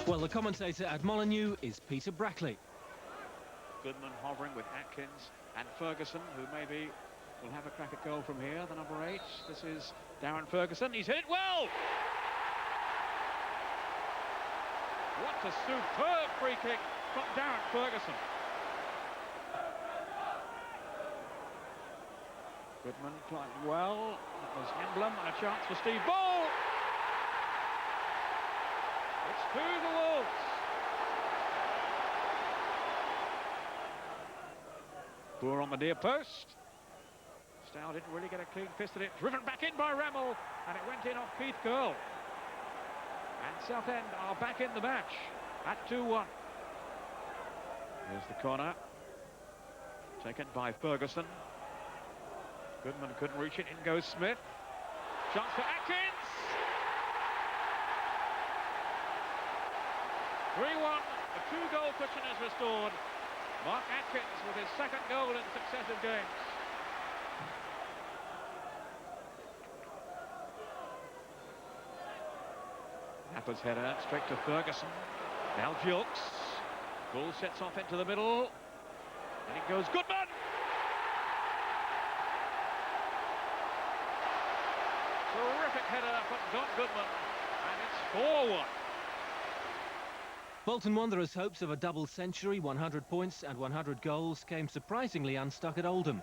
Well, the commentator at Molineux is Peter Brackley. Goodman hovering with Atkins and Ferguson, who maybe will have a crack at goal from here, the number 8. This is Darren Ferguson. He's hit it well! What a superb free kick from Darren Ferguson. Goodman climbed well. That was Emblem and a chance for Steve Ball. It's to the Wolves. Poor on the near post. Stow didn't really get a clean fist at it. Driven back in by Remmel, and it went in off Keith Curl. And Southend are back in the match at 2-1. Here's the corner. Taken by Ferguson. Goodman couldn't reach it. In goes Smith. Chance for Atkins. 3-1. The 2-goal cushion is restored. Mark Atkins with his second goal in successive games. Napper's header straight to Ferguson. Now Jilks. Bull sets off into the middle. And it goes Goodman. Terrific header from Don Goodman. And it's 4-1. Bolton Wanderers' hopes of a double century, 100 points and 100 goals came surprisingly unstuck at Oldham.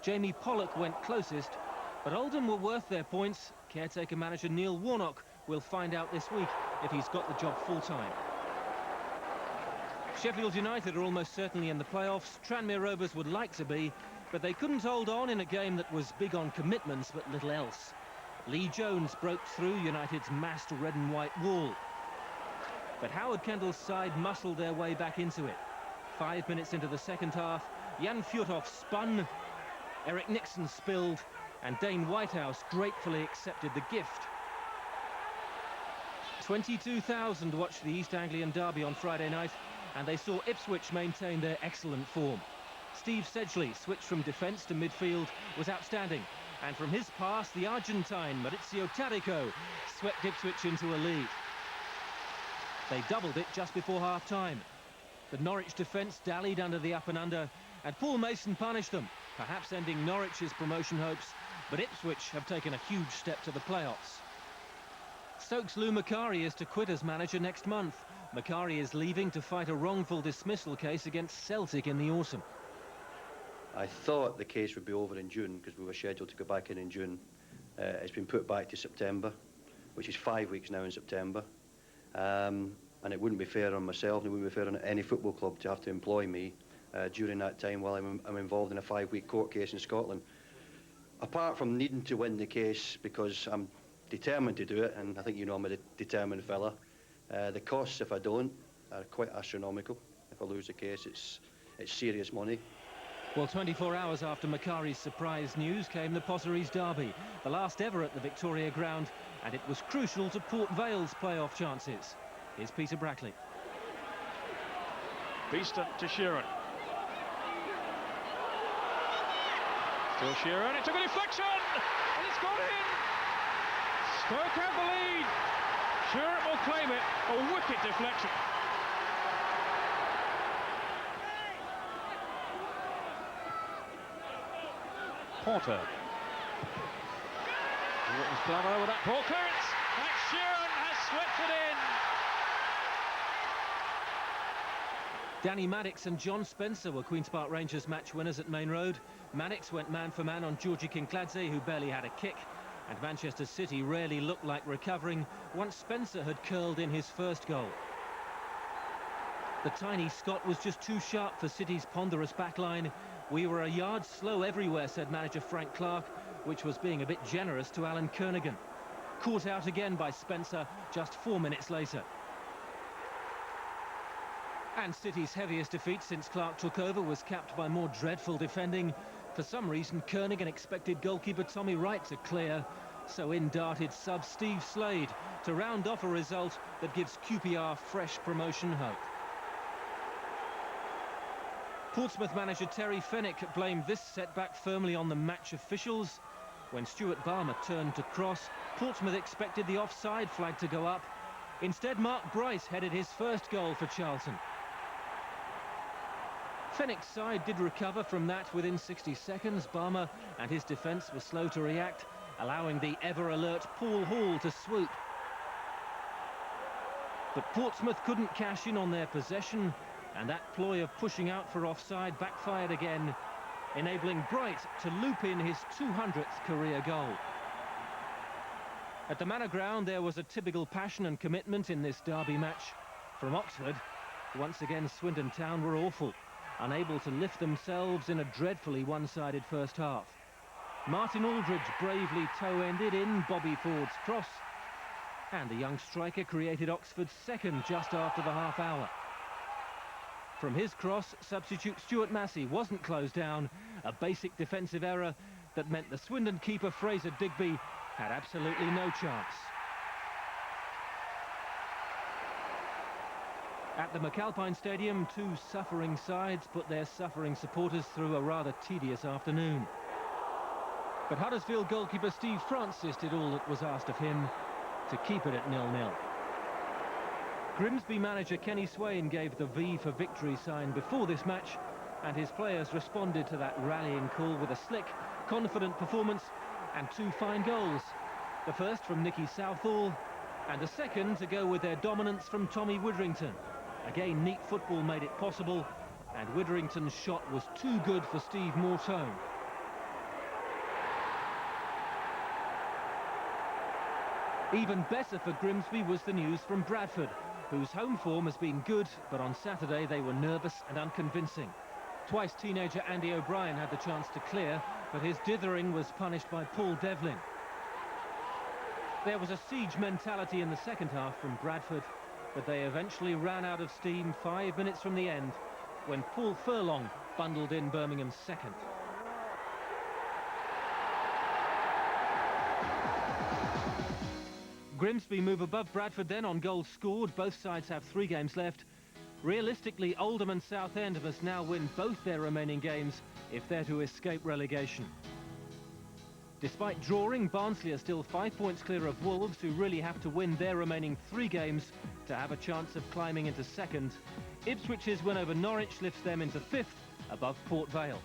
Jamie Pollock went closest, but Oldham were worth their points. Caretaker manager Neil Warnock will find out this week if he's got the job full-time. Sheffield United are almost certainly in the playoffs. Tranmere Rovers would like to be, but they couldn't hold on in a game that was big on commitments but little else. Lee Jones broke through United's massed red and white wall. But Howard Kendall's side muscled their way back into it. 5 minutes into the second half, Jan Fjutov spun, Eric Nixon spilled, and Dane Whitehouse gratefully accepted the gift. 22,000 watched the East Anglian Derby on Friday night, and they saw Ipswich maintain their excellent form. Steve Sedgley, switched from defence to midfield, was outstanding, and from his pass, the Argentine Maurizio Taricco swept Ipswich into a lead. They doubled it just before half-time. The Norwich defence dallied under the up and under, and Paul Mason punished them, perhaps ending Norwich's promotion hopes, but Ipswich have taken a huge step to the playoffs. Stoke's Lou Macari is to quit as manager next month. Macari is leaving to fight a wrongful dismissal case against Celtic in the autumn. I thought the case would be over in June because we were scheduled to go back in June. It's been put back to September, which is 5 weeks now in September. And it wouldn't be fair on myself, and it wouldn't be fair on any football club to have to employ me during that time while I'm involved in a 5-week court case in Scotland. Apart from needing to win the case because I'm determined to do it, and I think you know I'm a determined fella, the costs if I don't are quite astronomical. If I lose the case, it's serious money. Well, 24 hours after Macari's surprise news came the Potteries Derby, the last ever at the Victoria Ground, and it was crucial to Port Vale's playoff chances. Here's Peter Brackley. Beeston to Sheeran. Still Sheeran, it took a deflection, and it's gone in! Stoke have the lead. Sheeran will claim it, a wicked deflection. Porter. It was clever with that poor clearance. Max Sheeran has swept it in. Danny Maddox and John Spencer were Queen's Park Rangers match winners at Main Road. Maddox went man for man on Georgie Kinkladze, who barely had a kick. And Manchester City rarely looked like recovering once Spencer had curled in his first goal. The tiny Scot was just too sharp for City's ponderous backline. We were a yard slow everywhere, said manager Frank Clark, which was being a bit generous to Alan Kernaghan. Caught out again by Spencer just 4 minutes later. And City's heaviest defeat since Clark took over was capped by more dreadful defending. For some reason, Kernaghan expected goalkeeper Tommy Wright to clear, so in darted sub Steve Slade to round off a result that gives QPR fresh promotion hope. Portsmouth manager Terry Fenwick blamed this setback firmly on the match officials. When Stuart Balmer turned to cross, Portsmouth expected the offside flag to go up, Instead, Mark Bryce headed his first goal for Charlton. Fenwick's side did recover from that within 60 seconds. Barmer and his defence were slow to react, allowing the ever-alert Paul Hall to swoop. But Portsmouth couldn't cash in on their possession, and that ploy of pushing out for offside backfired again, enabling Bright to loop in his 200th career goal. At the Manor Ground, there was a typical passion and commitment in this derby match. From Oxford, once again Swindon Town were awful, unable to lift themselves in a dreadfully one-sided first half. Martin Aldridge bravely toe-ended in Bobby Ford's cross, and the young striker created Oxford's second just after the half hour. From his cross, substitute Stuart Massey wasn't closed down, a basic defensive error that meant the Swindon keeper Fraser Digby had absolutely no chance. At the McAlpine Stadium, two suffering sides put their suffering supporters through a rather tedious afternoon. But Huddersfield goalkeeper Steve Francis did all that was asked of him to keep it at 0-0. Grimsby manager Kenny Swain gave the V for victory sign before this match, and his players responded to that rallying call with a slick, confident performance and two fine goals. The first from Nicky Southall, and the second to go with their dominance from Tommy Widdrington. Again, neat football made it possible, and Widdrington's shot was too good for Steve Mortone. Even better for Grimsby was the news from Bradford, whose home form has been good, but on Saturday they were nervous and unconvincing. Twice teenager Andy O'Brien had the chance to clear, but his dithering was punished by Paul Devlin. There was a siege mentality in the second half from Bradford, but they eventually ran out of steam 5 minutes from the end, when Paul Furlong bundled in Birmingham's second. Grimsby move above Bradford then on goals scored. Both sides have 3 games left. Realistically, Oldham and Southend must now win both their remaining games if they're to escape relegation. Despite drawing, Barnsley are still 5 points clear of Wolves, who really have to win their remaining 3 games to have a chance of climbing into second. Ipswich's win over Norwich lifts them into 5th above Port Vale.